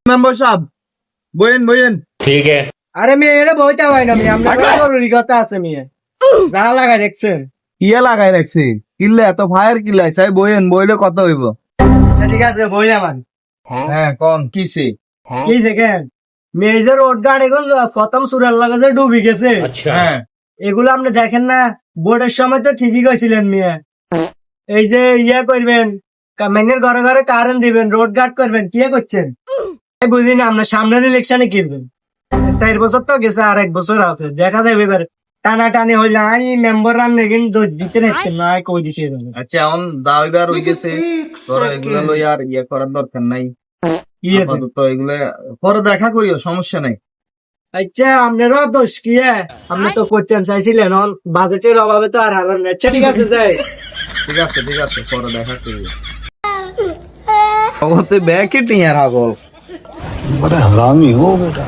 Member সাহেব বইন বইন। ठीक है। আরে মেয়ে এটা বইটা হয় না মেয়ে, আমরা জরুরি কথা আছে মেয়ে, যা লাগাই দেখছেন। ইয়ে লাগাই রাখছি কিল্লে এত ফায়ার কিল্লাই চাই বইন বইলে কত হইব? আচ্ছা ঠিক আছে বইলে মান হ্যাঁ কোন কিসে? কি দেখেন মেয়ে যে রোড গার্ড এগুলো প্রথম সুরের লাগে যে ডুবি গেছে, अच्छा। হ্যাঁ এগুলো আপনি দেখেন না? বোর্ডের সময় তো ঠিকই কইছিলেন মেয়ে, এই যে ইয়ে করবেন মেনের ঘরে ঘরে কারেন্ট দিবেন, রোড গার্ড করবেন, কি করছেন বুঝি না? আপনার সামনের ইলেকশনে কিনবেন, 4 বছর তো গেছে, আর 1 বছর আছে, দেখা যাবে এবার। টানা টানি হইলে আই মেম্বার রান্নে কিন্তু জিতে নিচ্ছেন না, কই দিছে এভাবে। আচ্ছা এখন দাবিবার হয়ে গেছে, তোরা এগুলা লই আর ইয়ে করার দরকার নাই। ইয়ে আপাতত এগুলা পরে দেখা করিও, সমস্যা নাই। আচ্ছা আপনারও দোষ কি? আপনি তো করতেন চাইছিলেন, বাজেটের অভাবে তো আর হারান না। আচ্ছা ঠিক আছে যাই। ঠিক আছে পরে দেখা করিও। অবশ্যই ব্যাকেট নিয়ে আর আগল बड़ा हरामी हो बेटा।